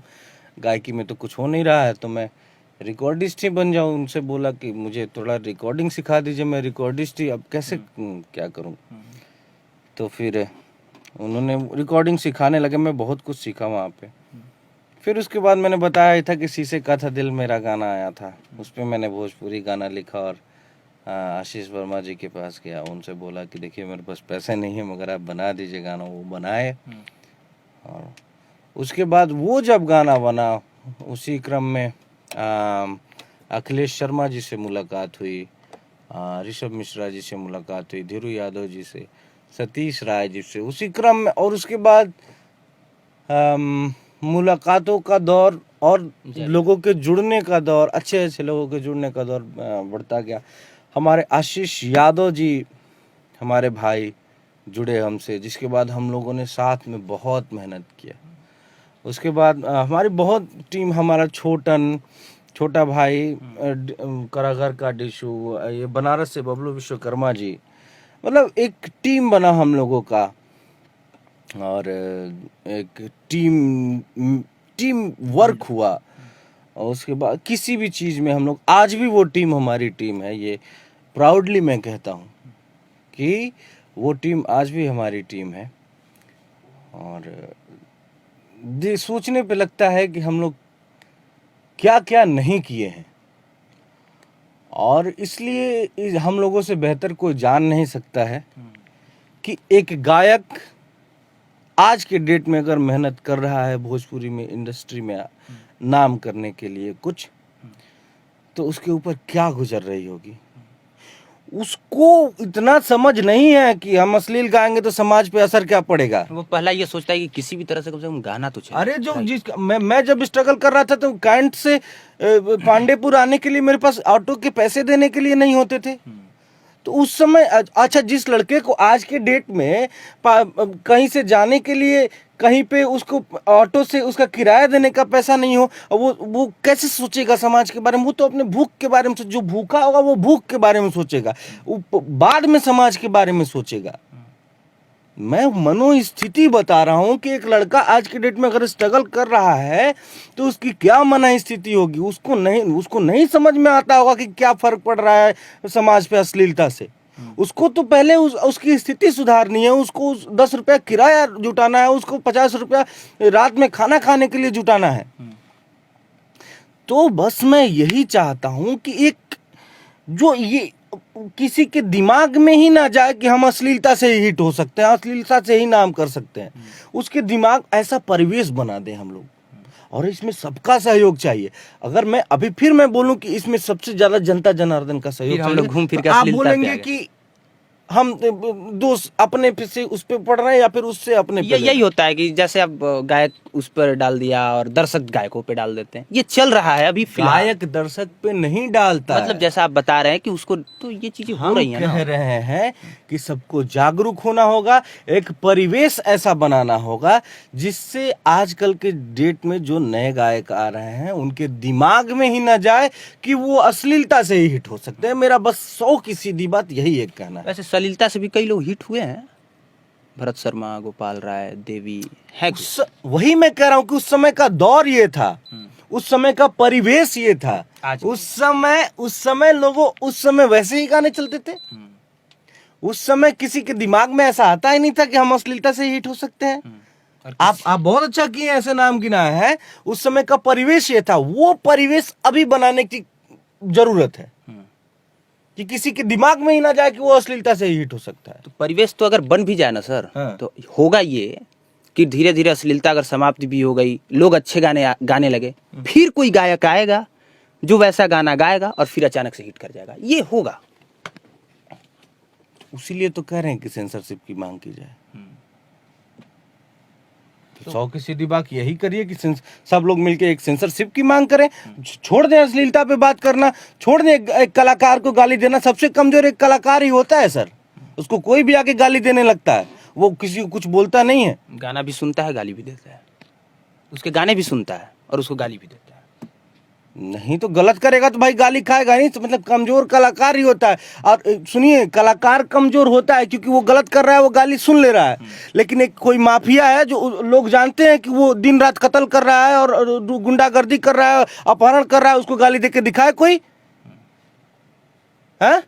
गायकी में तो कुछ हो नहीं रहा है, तो मैं रिकॉर्डिस्ट ही बन जाऊँ। उनसे बोला कि मुझे थोड़ा रिकॉर्डिंग सिखा दीजिए, मैं रिकॉर्डिस्ट ही अब कैसे क्या करूँ। तो फिर उन्होंने रिकॉर्डिंग सिखाने लगे, मैं बहुत कुछ सीखा वहाँ पे। फिर उसके बाद मैंने बताया था कि शीशे का था दिल मेरा गाना आया था, उस पर मैंने भोजपुरी गाना लिखा और आशीष वर्मा जी के पास गया, उनसे बोला कि देखिए मेरे पास पैसे नहीं है मगर आप बना दीजिए गाना। वो बनाए और उसके बाद वो जब गाना बना उसी क्रम में अखिलेश शर्मा जी से मुलाकात हुई, ऋषभ मिश्रा जी से मुलाकात हुई, धीरू यादव जी से, सतीश राय जी से उसी क्रम में। और उसके बाद मुलाकातों का दौर और लोगों के जुड़ने का दौर, अच्छे अच्छे लोगों के जुड़ने का दौर बढ़ता गया। हमारे आशीष यादव जी हमारे भाई जुड़े हमसे, जिसके बाद हम लोगों ने साथ में बहुत मेहनत किया। उसके बाद हमारी बहुत टीम, हमारा छोटा भाई करागर का डिशू, ये बनारस से बबलू विश्वकर्मा जी, मतलब एक टीम बना हम लोगों का। और एक टीम वर्क हुआ। और उसके बाद किसी भी चीज़ में हम लोग, आज भी वो टीम हमारी टीम है, ये प्राउडली मैं कहता हूँ कि वो टीम आज भी हमारी टीम है। और सोचने पे लगता है कि हम लोग क्या क्या नहीं किए हैं, और इसलिए हम लोगों से बेहतर कोई जान नहीं सकता है कि एक गायक आज के डेट में अगर मेहनत कर रहा है भोजपुरी में इंडस्ट्री में नाम करने के लिए कुछ, तो उसके ऊपर क्या गुजर रही होगी। उसको इतना समझ नहीं है कि हम अश्लील गाएंगे तो समाज पे असर क्या पड़ेगा। वो पहला ये सोचता है कि किसी भी तरह से कम गाना तो चले। अरे जो जिस मैं जब स्ट्रगल कर रहा था तो कैंट से पांडेपुर आने के लिए मेरे पास ऑटो के पैसे देने के लिए नहीं होते थे। तो उस समय अच्छा, जिस लड़के को आज के डेट में कहीं से जाने के लिए कहीं पे उसको ऑटो से उसका किराया देने का पैसा नहीं हो, वो कैसे सोचेगा समाज के बारे में। वो तो अपने भूख के बारे में जो भूखा होगा वो भूख के बारे में सोचेगा, वो बाद में समाज के बारे में सोचेगा। मैं मनोस्थिति बता रहा हूँ कि एक लड़का आज के डेट में अगर स्ट्रगल कर रहा है तो उसकी क्या मनोस्थिति होगी। उसको नहीं समझ में आता होगा कि क्या फर्क पड़ रहा है समाज पे अश्लीलता से। उसको तो पहले उसकी स्थिति सुधारनी है, उसको 10 रुपया किराया जुटाना है, उसको 50 रुपया रात में खाना खाने के लिए जुटाना है। तो बस मैं यही चाहता हूँ कि एक जो ये किसी के दिमाग में ही ना जाए कि हम अश्लीलता से ही हिट हो सकते हैं, अश्लीलता से ही नाम कर सकते हैं। उसके दिमाग ऐसा परिवेश बना दें हम लोग, और इसमें सबका सहयोग चाहिए। अगर मैं बोलूं कि इसमें सबसे ज्यादा जनता जनार्दन का सहयोग हम लोग घूम फिर के आप अश्लीलता पे बोलेंगे आ गए। कि हम दोस्त अपने पे से उस पे पड़ रहे हैं या फिर उससे अपने पे। यही होता है कि जैसे अब गायक उस पर डाल दिया और दर्शक गायकों पे डाल देते हैं। ये चल रहा है अभी फिलहाल। गायक दर्शक पे नहीं डालता मतलब जैसा आप बता रहे हैं कि उसको, तो ये चीजें हो हम रही है ना। कह रहे हैं कि सबको जागरूक होना होगा, एक परिवेश ऐसा बनाना होगा जिससे आजकल के डेट में जो नए गायक आ रहे हैं उनके दिमाग में ही ना जाए कि वो अश्लीलता से ही हिट हो सकते हैं। मेरा बस 100 की सीधी बात यही एक कहना है। वैसे सलीलता से भी कई लोग हिट हुए हैं, भरत शर्मा, गोपाल राय, देवी है। वही मैं कह रहा हूँ कि उस समय का दौर ये था, उस समय का परिवेश ये था। उस समय उस समय वैसे ही गाने चलते थे। उस समय किसी के दिमाग में ऐसा आता ही नहीं था कि हम अश्लीलता से हिट हो सकते हैं। आप बहुत अच्छा किए, ऐसे नाम गिना है। उस समय का परिवेश ये था, वो परिवेश अभी बनाने की जरूरत है कि किसी के दिमाग में ही ना जाए कि वो अश्लीलता से ही हिट हो सकता है। तो परिवेश तो अगर बन भी जाए ना सर, तो होगा ये कि धीरे धीरे अश्लीलता अगर समाप्ति भी हो गई, लोग अच्छे गाने लगे, फिर कोई गायक आएगा जो वैसा गाना गाएगा और फिर अचानक से हिट कर जाएगा। ये होगा। उसीलिए तो कह रहे हैं कि सेंसरशिप की मांग की जाए। तो 100 की सीधी बात यही करिए कि सब लोग मिलके एक सेंसरशिप की मांग करें। छोड़ दें अश्लीलता पे बात करना, छोड़ दें एक कलाकार को गाली देना। सबसे कमजोर एक कलाकार ही होता है सर। उसको कोई भी आके गाली देने लगता है, वो किसी को कुछ बोलता नहीं है। गाना भी सुनता है, गाली भी देता है। उसके गाने भी सुनता है और उसको गाली भी देता है। नहीं तो गलत करेगा तो भाई गाली खाएगा नहीं, तो मतलब कमजोर कलाकार ही होता है। और सुनिए, कलाकार कमजोर होता है क्योंकि वो गलत कर रहा है, वो गाली सुन ले रहा है। लेकिन एक कोई माफिया है जो लोग जानते हैं कि वो दिन रात कत्ल कर रहा है और गुंडागर्दी कर रहा है, अपहरण कर रहा है, उसको गाली देके दिखाए कोई है?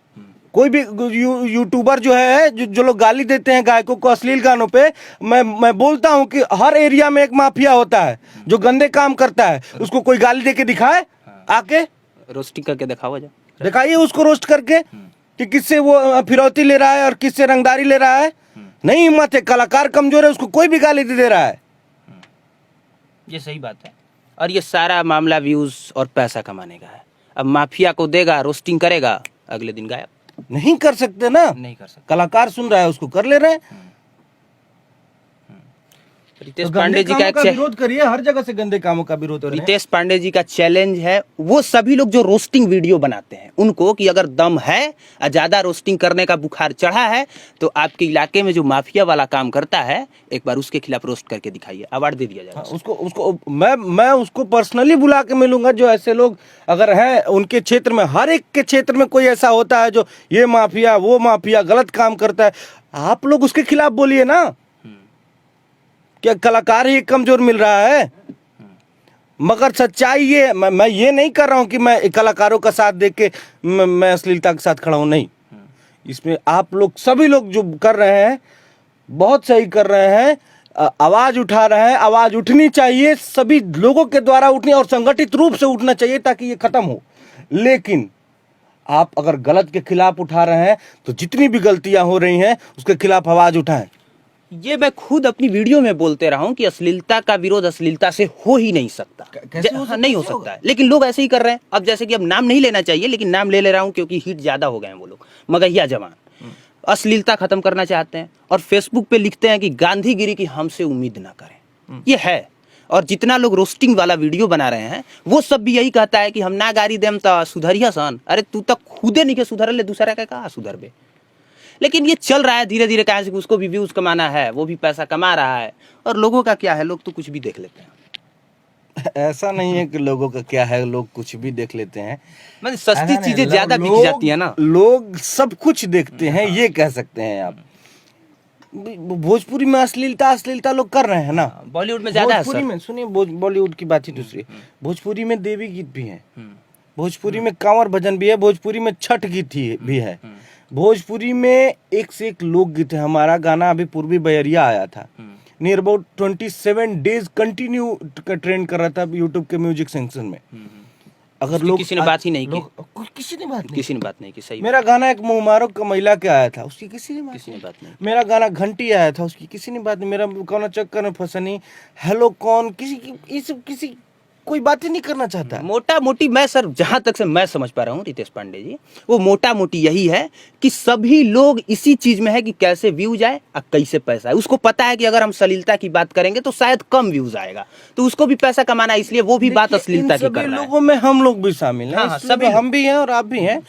कोई भी यूट्यूबर जो है, जो लोग गाली देते हैं गायकों को अश्लील गानों पे, मैं बोलता हूं कि हर एरिया में एक माफिया होता है जो गंदे काम करता है। उसको कोई गाली देके दिखाए, आके रोस्टिंग करके दिखाओ जा, दिखाइए उसको रोस्ट करके कि किससे वो फिरौती ले रहा है और किससे रंगदारी ले रहा है। नहीं हिम्मत है, कलाकार कमजोर है, उसको कोई भी गाली दे रहा है। ये सही बात है। और ये सारा मामला व्यूज और पैसा कमाने का है। अब माफिया को देगा, रोस्टिंग करेगा, अगले दिन गायब। नहीं कर सकते ना, नहीं कर सकते। कलाकार सुन रहा है उसको कर ले रहे हैं। रितेश तो पांडे जी का विरोध करिए, हर जगह से गंदे कामों का विरोध करिए। रितेश पांडे जी का चैलेंज है, वो सभी लोग जो रोस्टिंग वीडियो बनाते हैं उनको, कि अगर दम है और ज्यादा रोस्टिंग करने का बुखार चढ़ा है तो आपके इलाके में जो माफिया वाला काम करता है, एक बार उसके खिलाफ रोस्ट करके दिखाइए, अवार्ड दे दिया जाएगा। उसको मैं उसको पर्सनली बुला के मिलूंगा। जो ऐसे लोग अगर हैं उनके क्षेत्र में, हर एक के क्षेत्र में कोई ऐसा होता है जो ये माफिया वो माफिया गलत काम करता है, आप लोग उसके खिलाफ बोलिए ना। क्या कलाकार ही कमजोर मिल रहा है? मगर सच्चाई ये, मैं ये नहीं कर रहा हूं कि मैं कलाकारों का साथ देख के मैं अश्लीलता के साथ खड़ा हूं, नहीं। इसमें आप लोग सभी लोग जो कर रहे हैं बहुत सही कर रहे हैं, आवाज उठा रहे हैं। आवाज उठनी चाहिए, सभी लोगों के द्वारा उठनी और संगठित रूप से उठना चाहिए ताकि ये खत्म हो। लेकिन आप अगर गलत के खिलाफ उठा रहे हैं तो जितनी भी गलतियां हो रही हैं उसके खिलाफ आवाज उठाएं। ये मैं खुद अपनी वीडियो में बोलते रहा हूं कि अश्लीलता का विरोध अश्लीलता से हो ही नहीं सकता। नहीं हो सकता है, लेकिन लोग ऐसे ही कर रहे हैं। अब जैसे कि अब नाम नहीं लेना चाहिए, लेकिन नाम ले रहा हूं क्योंकि हिट ज्यादा हो गए हैं वो लोग। मगहिया जवान अश्लीलता खत्म करना चाहते हैं और फेसबुक पे लिखते हैं कि गांधीगिरी की हमसे उम्मीद ना करें। ये है। और जितना लोग रोस्टिंग वाला वीडियो बना रहे हैं वो सब भी यही कहता है कि हम ना गाड़ी देम तो सुधरिया सन। अरे तू तक खुदे नहीं के सुधर ले, दूसरा का कहा सुधर बे। लेकिन ये चल रहा है धीरे धीरे, कहा कि उसको भी व्यूज कमाना है, वो भी पैसा कमा रहा है। और लोगों का क्या है, लोग तो कुछ भी देख लेते हैं। ऐसा नहीं है कि लोगों का क्या है, लोग कुछ भी देख लेते हैं। मतलब सस्ती चीजें ज्यादा बिक जाती है ना, लोग सब कुछ देखते हैं, ये कह सकते हैं आप। भोजपुरी में अश्लीलता लोग कर रहे हैं ना, बॉलीवुड में ज्यादा है। भोजपुरी में सुनिए, बॉलीवुड की बात ही दूसरी। भोजपुरी में देवी गीत भी है, भोजपुरी में कांवर भजन भी है, भोजपुरी में छठ गीत भी है, भोजपुरी में एक से एक लोकगीत है। हमारा गाना अभी पूर्वी बयरिया आया था, near about 27 days continue trend कर रहा था यूट्यूब के म्यूजिक सेक्शन में। अगर लोग किसी ने बात ही नहीं की, किसी ने बात नहीं की। सही मेरा गाना एक मुहमारो का महिला के आया था, उसकी किसी ने बात नहीं। मेरा गाना घंटी आया था, उसकी किसी ने बात नहीं। मेरा गाना चक्कर में फंसनी, हेलो कौन, किसी कोई बात ही नहीं करना चाहता। मोटा मोटी मैं सर जहां तक से मैं समझ पा रहा हूँ रितेश पांडे जी, वो मोटा मोटी यही है कि सभी लोग इसी चीज में है कि कैसे व्यूज आए और कैसे पैसा आए। उसको पता है कि अगर हम अश्लीलता की बात करेंगे तो शायद कम व्यूज आएगा, तो उसको भी पैसा कमाना है, इसलिए वो भी बात अश्लीलता की कर रहा है। लोगों में हम लोग भी शामिल हैं, सभी हम भी हैं और आप भी हैं,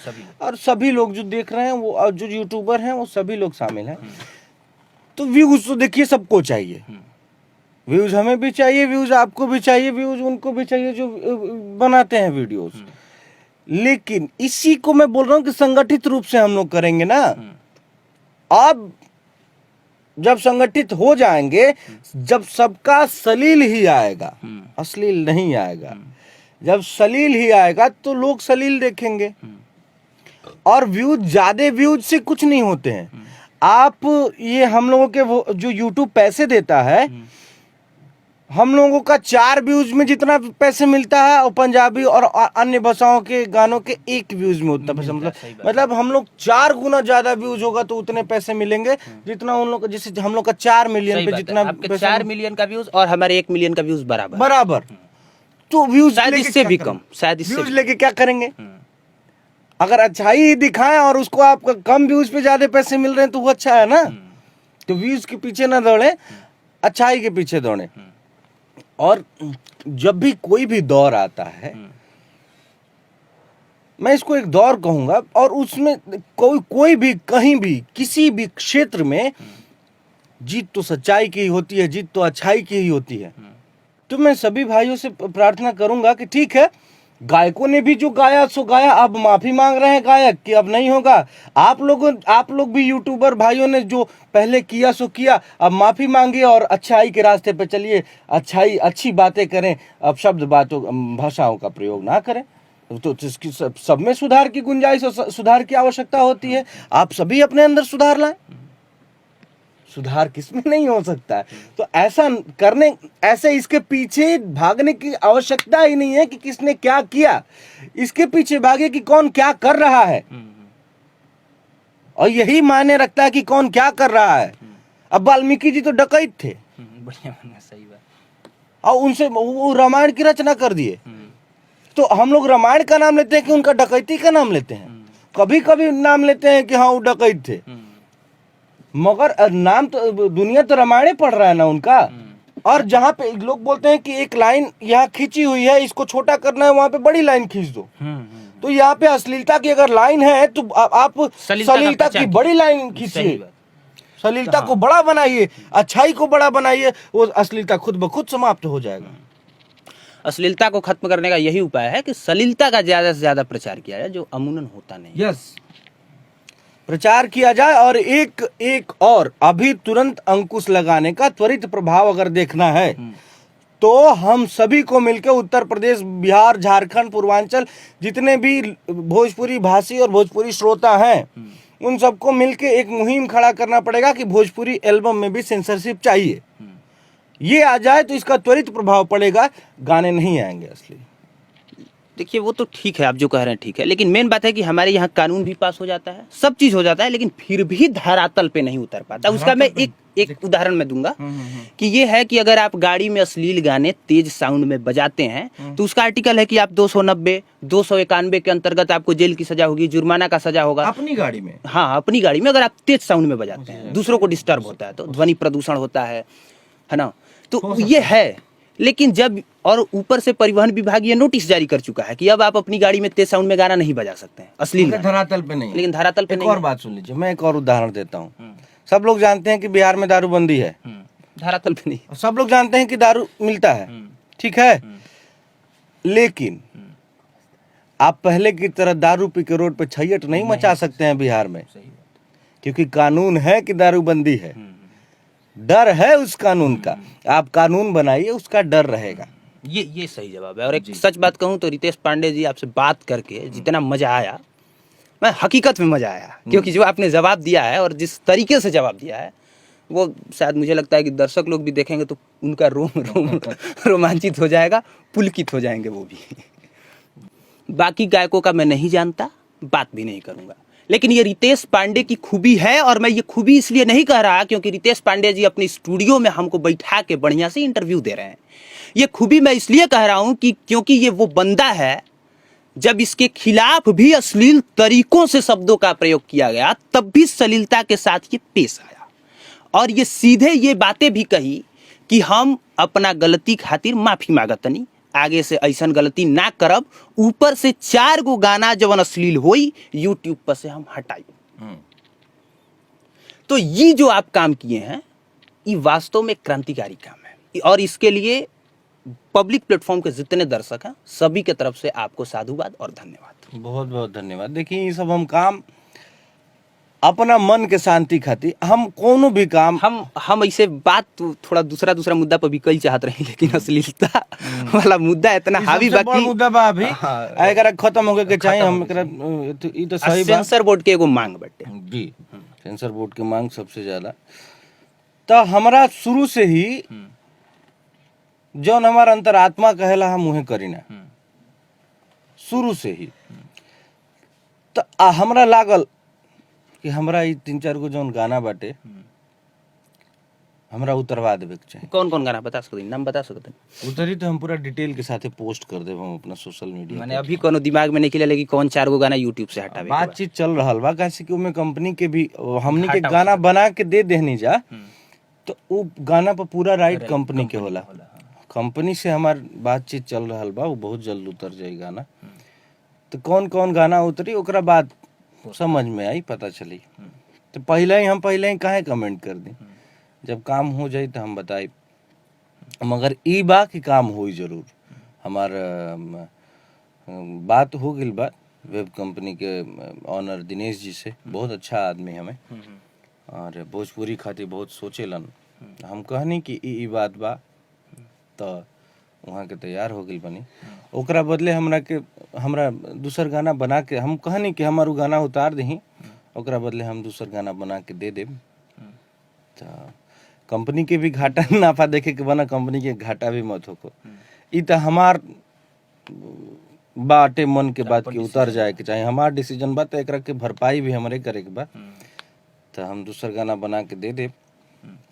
और सभी लोग जो देख रहे हैं वो जो यूट्यूबर हैं वो सभी लोग शामिल हैं। तो व्यूज तो देखिए सबको चाहिए, व्यूज हमें भी चाहिए, व्यूज आपको भी चाहिए, व्यूज उनको भी चाहिए जो बनाते हैं वीडियोस। लेकिन इसी को मैं बोल रहा हूँ कि संगठित रूप से हम लोग करेंगे ना। अब जब संगठित हो जाएंगे, जब सबका सलील ही आएगा, अश्लील नहीं आएगा, जब सलील ही आएगा तो लोग सलील देखेंगे। और व्यूज, ज्यादा व्यूज से कुछ नहीं होते हैं। आप ये हम लोगों के वो जो यूट्यूब पैसे देता है, हम लोगों का 4 व्यूज में जितना पैसे मिलता है और पंजाबी और अन्य भाषाओं के गानों के 1 व्यूज में उतना पैसा, मतलब हम लोग 4 गुना ज्यादा व्यूज होगा तो उतने पैसे मिलेंगे जितना उन लोग, जैसे हम लोग का 4 मिलियन पे जितना 4 मिलियन का व्यूज और हमारे 1 मिलियन का व्यूज बराबर। तो व्यूज शायद इससे भी कम, शायद व्यूज लेके क्या करेंगे? अगर अच्छाई ही दिखाएं और उसको आपका कम व्यूज पे ज्यादा पैसे मिल रहे हैं तो वो अच्छा है ना। तो व्यूज के पीछे ना दौड़े, अच्छाई के पीछे दौड़े। और जब भी कोई भी दौर आता है, मैं इसको एक दौर कहूंगा, और उसमें कोई भी कहीं भी किसी भी क्षेत्र में जीत तो सच्चाई की ही होती है, जीत तो अच्छाई की ही होती है। तो मैं सभी भाइयों से प्रार्थना करूंगा कि ठीक है, गायकों ने भी जो गाया सो गाया, अब माफी मांग रहे हैं गायक कि अब नहीं होगा। आप लोग भी यूट्यूबर भाइयों ने जो पहले किया सो किया, अब माफी मांगिए और अच्छाई के रास्ते पे चलिए, अच्छी बातें करें, अब शब्द बातों भाषाओं का प्रयोग ना करें। तो इसकी सब में सुधार की गुंजाइश और सुधार की आवश्यकता होती है। आप सभी अपने अंदर सुधार लाएं। सुधार किसमें नहीं हो सकता है? तो ऐसे इसके पीछे भागने की आवश्यकता ही नहीं है कि किसने क्या किया। इसके पीछे भागे कि कौन क्या कर रहा है, और यही मायने रखता है कि कौन क्या कर रहा है। अब वाल्मीकि जी तो डकैत थे, बढ़िया, सही बात। और उनसे वो रामायण की रचना कर दिए। तो हम लोग रामायण का नाम लेते हैं कि उनका डकैती का नाम लेते हैं? कभी कभी नाम लेते हैं कि हाँ वो डकैत थे, मगर नाम तो दुनिया तो रामायण पढ़ रहा है ना उनका। और जहाँ पे लोग बोलते हैं कि एक लाइन यहाँ खींची हुई है, इसको छोटा करना है, वहां पे बड़ी लाइन खींच दो। तो यहाँ पे अश्लीलता की अगर लाइन है तो आप सलीलता की बड़ी लाइन खींचिए, सलीलता को बड़ा बनाइए, अच्छाई को बड़ा बनाइए, वो अश्लीलता खुद ब खुद समाप्त हो जाएगा। अश्लीलता को खत्म करने का यही उपाय है कि सलीलता का ज्यादा से ज्यादा प्रचार किया जाए, जो अमूमन होता नहीं। यस, प्रचार किया जाए। और एक और अभी तुरंत अंकुश लगाने का त्वरित प्रभाव अगर देखना है तो हम सभी को मिलकर उत्तर प्रदेश, बिहार, झारखंड, पूर्वांचल, जितने भी भोजपुरी भाषी और भोजपुरी श्रोता हैं, उन सबको मिलकर एक मुहिम खड़ा करना पड़ेगा कि भोजपुरी एल्बम में भी सेंसरशिप चाहिए। ये आ जाए तो इसका त्वरित प्रभाव पड़ेगा, गाने नहीं आएंगे असली। देखिए वो तो ठीक है, आप जो कह रहे हैं ठीक है, लेकिन मेन बात है कि हमारे यहाँ कानून भी पास हो जाता है, सब चीज हो जाता है, लेकिन फिर भी धरातल पे नहीं उतर पाता। उसका मैं एक उदाहरण में दूंगा कि ये है कि अगर आप गाड़ी में अश्लील गाने तेज साउंड में बजाते हैं तो उसका आर्टिकल है कि आप 290, 291 के अंतर्गत आपको जेल की सजा होगी, जुर्माना का सजा होगा। अपनी गाड़ी में, हाँ, अपनी गाड़ी में अगर आप तेज साउंड में बजाते हैं, दूसरों को डिस्टर्ब होता है, तो ध्वनि प्रदूषण होता है ना। तो ये है, लेकिन जब और ऊपर से परिवहन विभाग ये नोटिस जारी कर चुका है कि अब आप अपनी गाड़ी में तेज साउंड में गाना नहीं बजा सकते हैं, अश्लील धरातल पे नहीं। लेकिन धरातल पे नहीं। और बात सुन लीजिए, मैं एक और उदाहरण देता हूँ। सब लोग जानते हैं कि बिहार में दारूबंदी है, धरातल पे नहीं। सब लोग जानते हैं कि दारू मिलता है, ठीक है, लेकिन आप पहले की तरह दारू पी के रोड पे छैयट नहीं मचा सकते हैं बिहार में, क्योंकि कानून है कि दारूबंदी है। डर है उस कानून का, आप कानून बनाइए, उसका डर रहेगा। ये सही जवाब है। और एक सच बात कहूं तो रितेश पांडे जी, आपसे बात करके जितना मजा आया, मैं हकीकत में मजा आया, क्योंकि जो आपने जवाब दिया है और जिस तरीके से जवाब दिया है, वो शायद मुझे लगता है कि दर्शक लोग भी देखेंगे तो उनका रोम रोमांचित हो जाएगा, पुलकित हो जाएंगे वो भी। बाकी गायकों का मैं नहीं जानता, बात भी नहीं करूंगा, लेकिन ये रितेश पांडे की खूबी है। और मैं ये खूबी इसलिए नहीं कह रहा क्योंकि रितेश पांडे जी अपनी स्टूडियो में हमको बैठा के बढ़िया से इंटरव्यू दे रहे हैं। ये खूबी मैं इसलिए कह रहा हूं कि क्योंकि ये वो बंदा है, जब इसके खिलाफ भी अश्लील तरीकों से शब्दों का प्रयोग किया गया तब भी सलीलता के साथ ये पेश आया, और ये सीधे ये बातें भी कही कि हम अपना गलती खातिर माफी मांगतनी, आगे से ऐसा गलती ना करब, ऊपर से 4 गो गाना जवन अश्लील होई यूट्यूब पर से हम हटाई। तो ये जो आप काम किए हैं, ये वास्तव में क्रांतिकारी काम है, और इसके लिए पब्लिक प्लेटफॉर्म के जितने दर्शक हैं सभी के तरफ से आपको साधुवाद और धन्यवाद। बहुत बहुत धन्यवाद। देखिए, ये सब हम काम अपना मन के शांति खातिर, हम कोनो भी काम, हम ऐसे बात थोड़ा दूसरा मुद्दा पर भी कई चाहत रही, लेकिन अश्लीलता वाला मुद्दा इतना हावी बाकी मुद्दा बा अभी अगर खत्म हो के चाहिए। हम ई तो सही बात, सेंसर बोर्ड के एगो मांग बटे जी, सेंसर बोर्ड की मांग सबसे ज्यादा। तो हमारा शुरू से ही जौन हमारा अंतरात्मा कहेला हम उहे करी ना, शुरू से ही। तो हमरा लागल कि हमरा ई 3-4 गो जौन गाना बाटे हमरा उतरवा देवे के चाहिए। कौन कौन गाना बता सकते, नाम बता सकते? उतरी तो हम पूरा डिटेल के साथ पोस्ट कर देब हम अपना सोशल मीडिया। माने अभी कोनो दिमाग में नहीं खिले कि कौन 4 गो गाना यूट्यूब से हटावे? बातचीत चल रहा बा, कैसे कि उमे कंपनी के भी हमनी के गाना बना के दे देहनी जा, तो वो गाना पर पूरा राइट कंपनी के होला। कंपनी से हमार बातचीत चल रहा बा, वो बहुत जल्द उतर जाए गाना। तो कौन कौन गाना उतरी ओकरा बाद समझ में आई, पता चली। तो पहले ही काहे कमेंट कर दी, जब काम हो जाए तो हम बताए। मगर ई बा कि काम होई जरूर। हमार बात हो गई बात वेब कंपनी के ऑनर दिनेश जी से, बहुत अच्छा आदमी हमें और भोजपुरी खातिर बहुत सोचेलन। हम कहनी कि ई बात बा तो वहाँ के तैयार हो गई बनी। ओकरा बदले हमरा दूसर गाना बना के हम कहनी कि हमार उ गाना उतार दही, ओकरा बदले हम दूसर गाना बना के दे देब। तो कंपनी के भी घाटा नाफा देखे के बना, कंपनी के घाटा भी मत होको। ई तो हमार बाटे मन के बात की उतर जाए के चाहे, हमार डिसीजन बा, तो एकरा के भरपाई भी हमरे करे के बा। तो हम दूसर गाना बना के दे देब,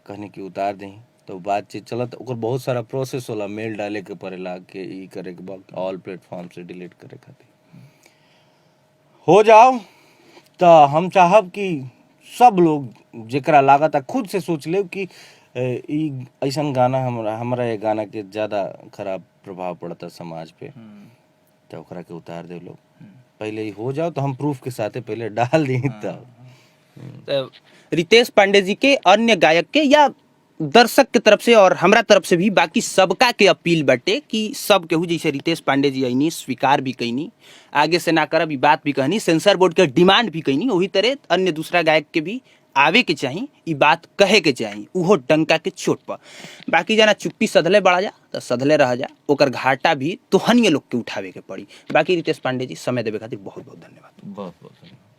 कहनी कि उतार दही। तो बातचीत चलत, ओकर बहुत सारा प्रोसेस होला, मेल डाले के पड़ेला के ई करे के बा, ऑल प्लेटफॉर्म से डिलीट करे खातिर हो जाओ। तो हम चाहब कि सब लोग जेकरा लागत खुद से सोच ले कि ई ऐसन गाना हमरा ये गाना के ज़्यादा खराब प्रभाव पड़ता समाज पे, तो ओकरा के उतार दे लोग। पहले ही हो जाओ तो हम प्रूफ के साथ पहले डाल दी। तो रितेश पांडे जी के, अन्य गायक के या दर्शक के तरफ से और हमरा तरफ से भी बाकी सबका के अपील बटे कि सब केहू जैसे रितेश पांडे जी आईनी स्वीकार भी कैनी, आगे से ना करब ई बात भी कहनी, सेंसर बोर्ड के डिमांड भी कैनी, वही तरह अन्य दूसरा गायक के भी आवे के चाही, ई बात कहे के चाही, उहो डंका के चोट पर। बाकी जना चुप्पी सधले बढ़ा जा तो सधले रह जा, ओकर घाटा भी तोहनिए लोग के उठावे के पड़ी। बाकी रितेश पांडे जी समय देवे खातिर बहुत बहुत धन्यवाद। बहुत बहुत धन्यवाद।